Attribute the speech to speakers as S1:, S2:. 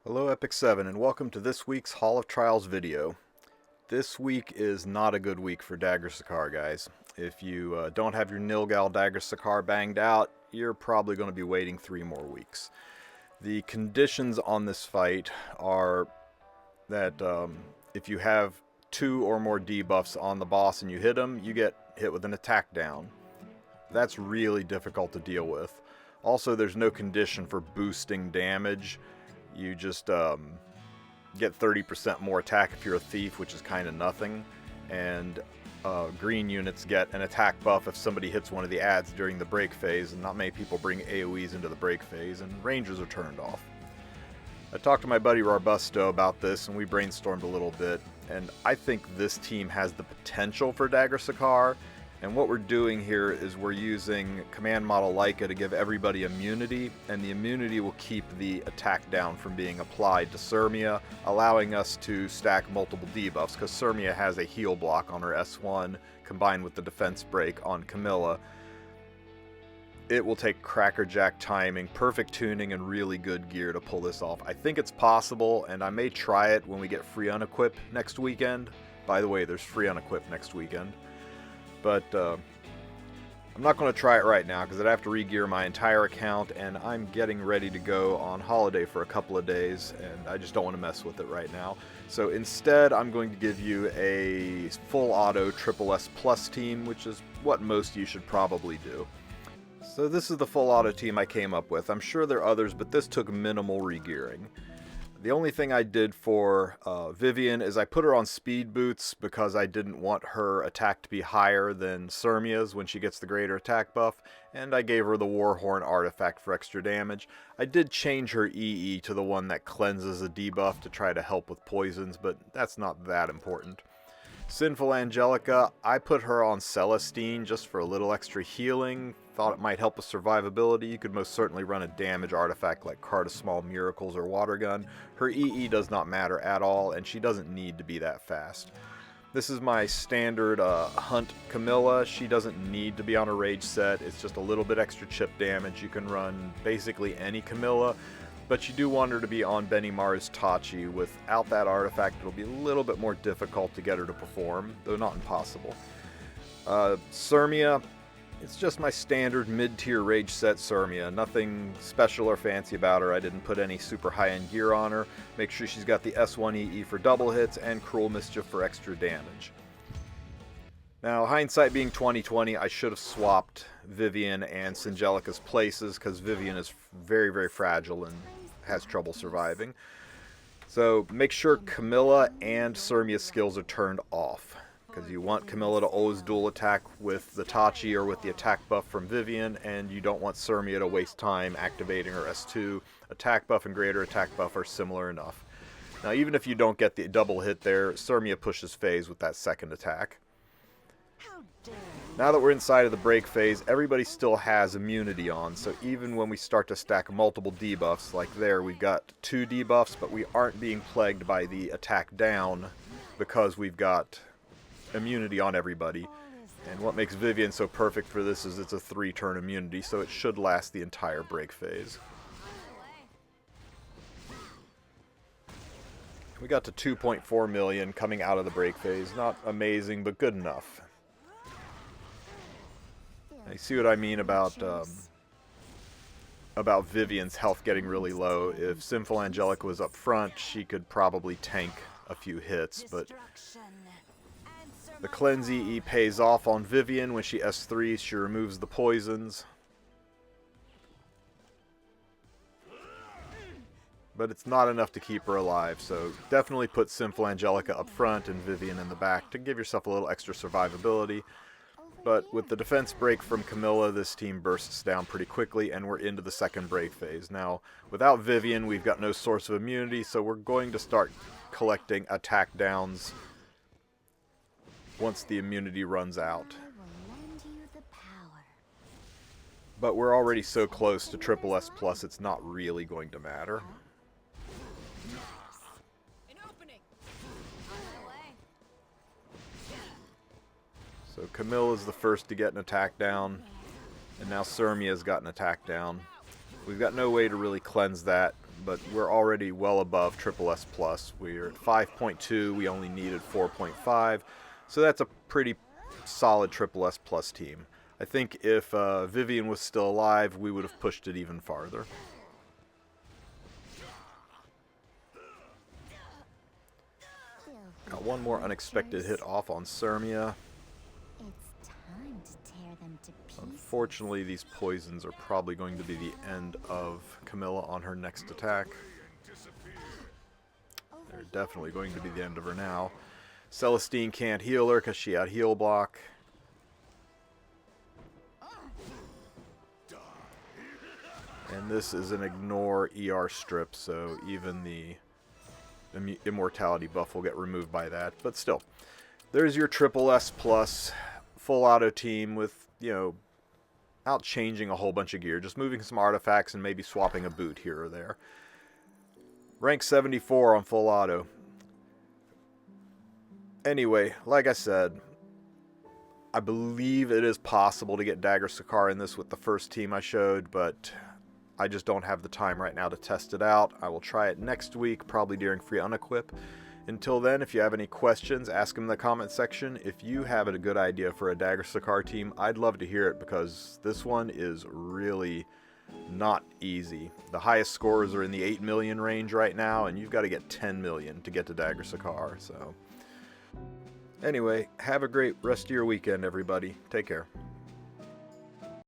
S1: Hello Epic 7 and welcome to this week's Hall of Trials video. This week is not a good week for Dagger Sicar, guys. If you don't have your Nilgal Dagger Sicar banged out, you're probably going to be waiting 3 more weeks. The conditions on this fight are that if you have 2 or more debuffs on the boss and you hit him, you get hit with an attack down. That's really difficult to deal with. Also, there's no condition for boosting damage. You just get 30% more attack if you're a thief, which is kind of nothing. And green units get an attack buff if somebody hits one of the adds during the break phase, and not many people bring AoEs into the break phase, and rangers are turned off. I talked to my buddy Robusto about this, and we brainstormed a little bit, and I think this team has the potential for Dagger Sicar. And what we're doing here is we're using command model Leica to give everybody immunity, and the immunity will keep the attack down from being applied to Sirmia, allowing us to stack multiple debuffs, because Sirmia has a heal block on her S1 combined with the defense break on Camilla. It will take crackerjack timing, perfect tuning, and really good gear to pull this off. I think it's possible, and I may try it when we get free unequip next weekend. By the way, there's free unequip next weekend. But I'm not going to try it right now because I'd have to re-gear my entire account, and I'm getting ready to go on holiday for a couple of days, and I just don't want to mess with it right now. So instead, I'm going to give you a full auto SSS Plus team, which is what most of you should probably do. So this is the full auto team I came up with. I'm sure there are others, but this took minimal re-gearing. The only thing I did for Vivian is I put her on speed boots because I didn't want her attack to be higher than Sirmia's when she gets the greater attack buff, and I gave her the Warhorn artifact for extra damage. I did change her EE to the one that cleanses a debuff to try to help with poisons, but that's not that important. Sinful Angelica, I put her on Celestine just for a little extra healing. Thought it might help with survivability. You could most certainly run a damage artifact like Card of Small Miracles or Water Gun. Her EE does not matter at all, and she doesn't need to be that fast. This is my standard Hunt Camilla. She doesn't need to be on a rage set. It's just a little bit extra chip damage. You can run basically any Camilla, but you do want her to be on Benimar's Tachi. Without that artifact, it'll be a little bit more difficult to get her to perform, though not impossible. Sirmia, it's just my standard mid-tier rage set Sirmia. Nothing special or fancy about her. I didn't put any super high-end gear on her. Make sure she's got the S1 EE for double hits and Cruel Mischief for extra damage. Now, hindsight being 2020, I should have swapped Vivian and Singelica's places because Vivian is very, very fragile and has trouble surviving. So make sure Camilla and Sirmia's skills are turned off, because you want Camilla to always dual attack with the Tachi or with the attack buff from Vivian, and you don't want Sirmia to waste time activating her S2. Attack buff and greater attack buff are similar enough. Now, even if you don't get the double hit there, Sirmia pushes phase with that second attack. Now that we're inside of the break phase, everybody still has immunity on, so even when we start to stack multiple debuffs, like there, we've got 2 debuffs, but we aren't being plagued by the attack down because we've got immunity on everybody. And what makes Vivian so perfect for this is it's a 3-turn immunity, so it should last the entire break phase. We got to 2.4 million coming out of the break phase. Not amazing, but good enough. Now, you see what I mean about Vivian's health getting really low. If Sinful Angelica was up front, she could probably tank a few hits, but the cleanse EE pays off on Vivian. When she S3s, she removes the poisons. But it's not enough to keep her alive, so definitely put Sinful Angelica up front and Vivian in the back to give yourself a little extra survivability. But with the defense break from Camilla, this team bursts down pretty quickly, and we're into the second break phase. Now, without Vivian, we've got no source of immunity, so we're going to start collecting attack downs once the immunity runs out. But we're already so close to SSS Plus, it's not really going to matter. So Camilla's the first to get an attack down, and now Sirmia's got an attack down. We've got no way to really cleanse that but we're already well above SSS plus. We're at 5.2. We only needed 4.5, so that's a pretty solid SSS plus team. I think if Vivian was still alive, we would have pushed it even farther. Got one more unexpected hit off on Sirmia. Unfortunately, these poisons are probably going to be the end of Camilla on her next attack. They're definitely going to be the end of her now. Celestine can't heal her because she had heal block. And this is an ignore ER strip, so even the immortality buff will get removed by that. But still, there's your SSS plus full auto team with, you know, out changing a whole bunch of gear, just moving some artifacts and maybe swapping a boot here or there. Rank 74 on full auto. Anyway, like I said, I believe it is possible to get Dagger Sicar in this with the first team I showed, but I just don't have the time right now to test it out. I will try it next week, probably during free unequip. Until then, if you have any questions, ask them in the comment section. If you have a good idea for a Dagger Sicar team, I'd love to hear it, because this one is really not easy. The highest scores are in the 8 million range right now, and you've got to get 10 million to get to Dagger Sicar. So anyway, have a great rest of your weekend, everybody. Take care.